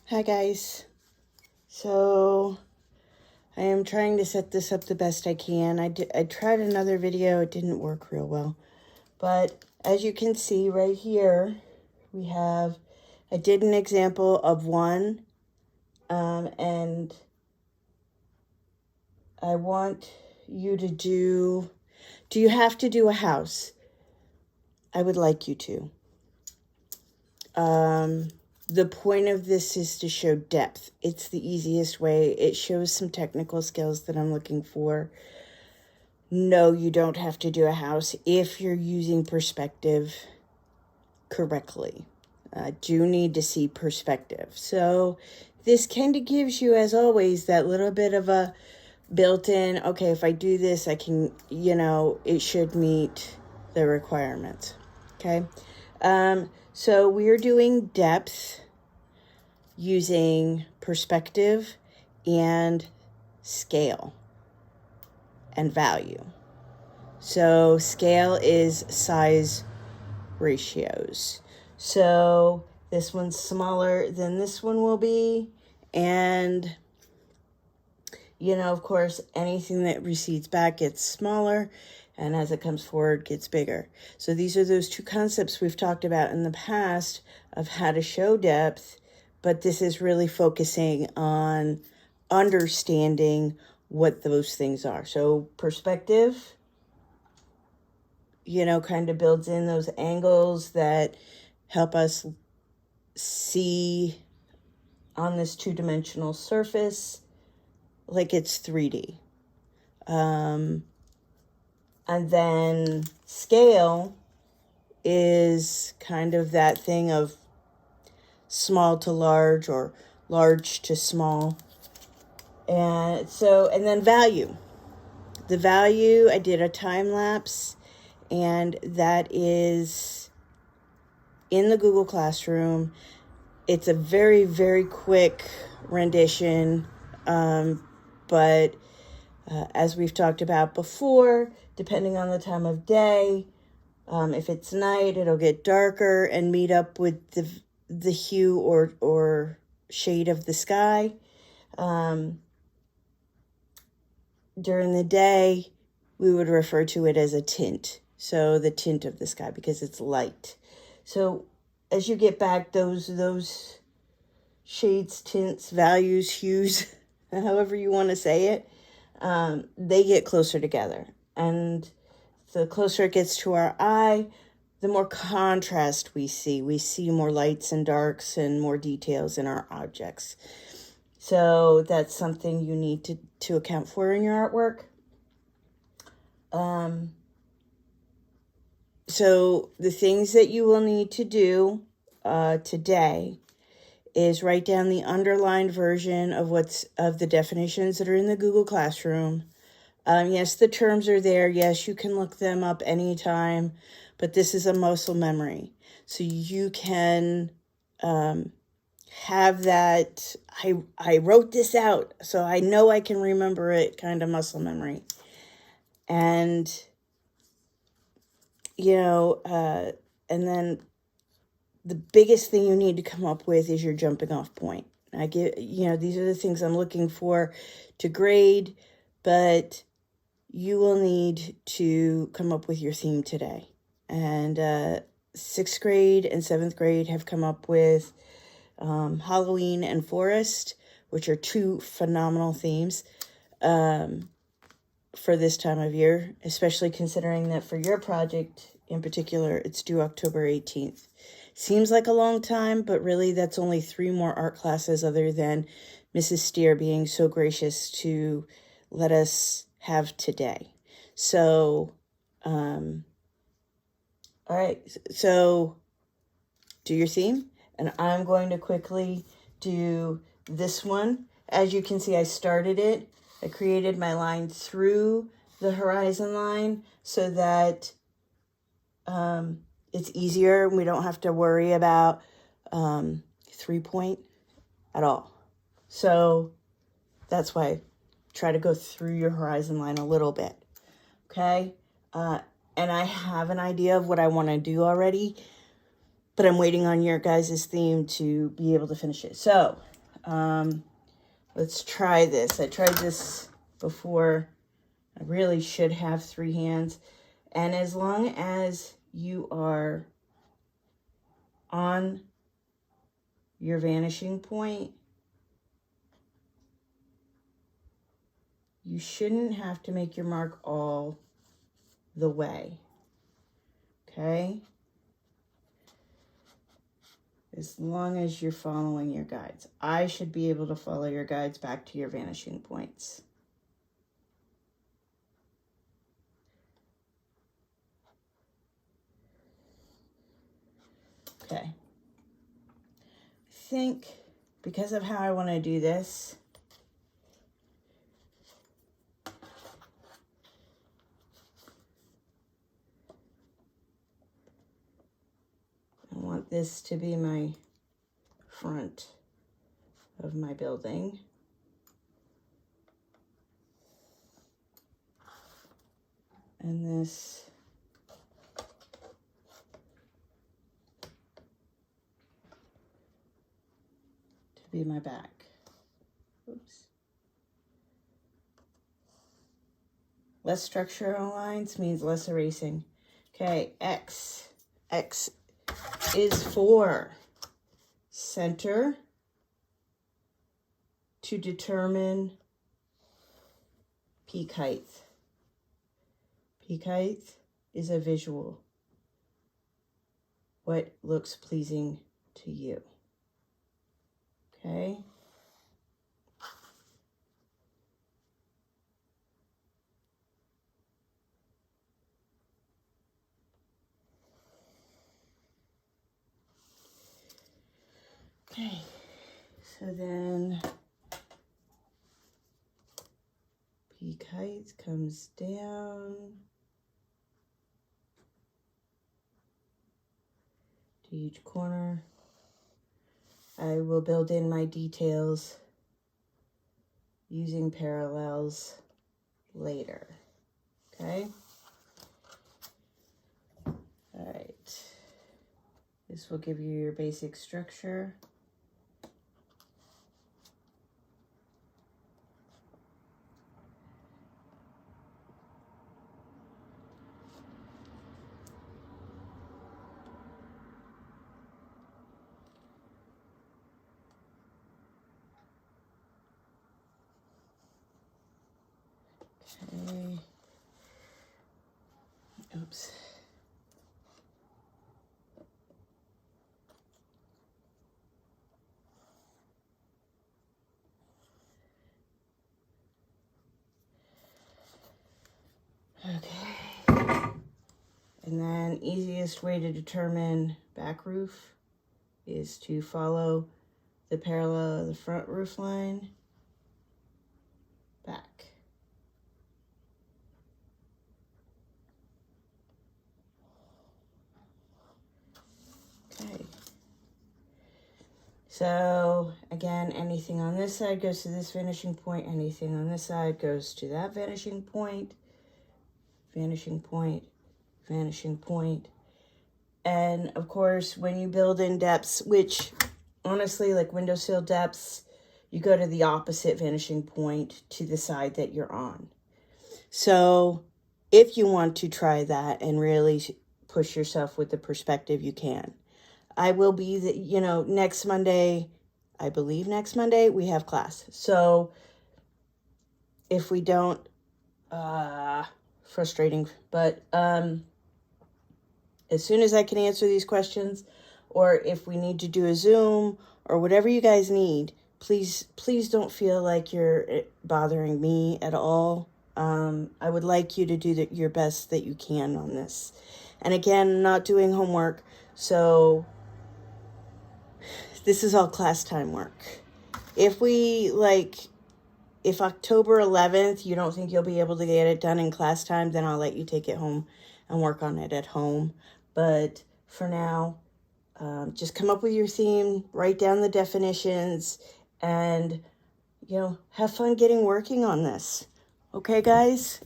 Hi guys. So I am trying to set this up the best I can. I tried another video. It didn't work real well. But as you can see right here, I did an example of one. And I want you to do you have to do a house? I would like you to. The point of this is to show depth. It's the easiest way. It shows some technical skills that I'm looking for. No, you don't have to do a house if you're using perspective correctly. Do need to see perspective. So this kind of gives you, as always, that little bit of a built-in, okay, if I do this, I can, it should meet the requirements. Okay. So we're doing depth using perspective and scale and value. So scale is size ratios. So this one's smaller than this one will be. And, of course, anything that recedes back gets smaller. And as it comes forward, gets bigger. So these are those two concepts we've talked about in the past of how to show depth. But this is really focusing on understanding what those things are. So perspective, kind of builds in those angles that help us see on this two-dimensional surface like it's 3D. And then scale is kind of that thing of small to large or large to small. And then value. The value, I did a time lapse, and that is in the Google Classroom. It's a very, very quick rendition, but as we've talked about before, depending on the time of day, if it's night, it'll get darker and meet up with the hue or shade of the sky. During the day, we would refer to it as a tint. So the tint of the sky, because it's light. So as you get back, those shades, tints, values, hues, however you want to say it, they get closer together. And the closer it gets to our eye, the more contrast we see. We see more lights and darks and more details in our objects. So that's something you need to account for in your artwork. So the things that you will need to do today is write down the underlined version of the definitions that are in the Google Classroom. Yes, the terms are there. Yes, you can look them up anytime, but this is a muscle memory. So you can have that, I wrote this out, so I know I can remember it kind of muscle memory. And, and then the biggest thing you need to come up with is your jumping off point. These are the things I'm looking for to grade, but you will need to come up with your theme today. And 6th grade and 7th grade have come up with Halloween and Forest, which are two phenomenal themes for this time of year, especially considering that for your project in particular, it's due October 18th. Seems like a long time, but really that's only 3 more art classes other than Mrs. Steer being so gracious to let us have today. So, all right, so do your theme, and I'm going to quickly do this one. As you can see, I started it. I created my line through the horizon line so that it's easier. We don't have to worry about 3-point at all. So that's why I try to go through your horizon line a little bit. Okay? And I have an idea of what I want to do already, but I'm waiting on your guys' theme to be able to finish it. So Let's try this. I tried this before. I really should have 3 hands. And as long as you are on your vanishing point, you shouldn't have to make your mark all the way. Okay? As long as you're following your guides. I should be able to follow your guides back to your vanishing points. Okay. I think because of how I want to do this, I want this to be my front of my building. And this to be my back. Oops. Less structural lines means less erasing. Okay, X. X is for center to determine peak height. Peak height is a visual. What looks pleasing to you. Okay? Okay, so then peak height comes down to each corner. I will build in my details using parallels later. Okay? All right. This will give you your basic structure. Okay. Oops. Okay. And then easiest way to determine back roof is to follow the parallel of the front roof line back. Okay. So again, anything on this side goes to this vanishing point, anything on this side goes to that vanishing point, vanishing point, vanishing point. And of course, when you build in depths, which honestly, like windowsill depths, you go to the opposite vanishing point to the side that you're on. So if you want to try that and really push yourself with the perspective, you can. I will be, next Monday, I believe next Monday, we have class. So if we don't, frustrating, but as soon as I can answer these questions, or if we need to do a Zoom or whatever you guys need, please don't feel like you're bothering me at all. I would like you to do your best that you can on this. And again, I'm not doing homework, so this is all class time work. If October 11th, you don't think you'll be able to get it done in class time, then I'll let you take it home and work on it at home. But for now, just come up with your theme, write down the definitions, and, have fun working on this. Okay, guys?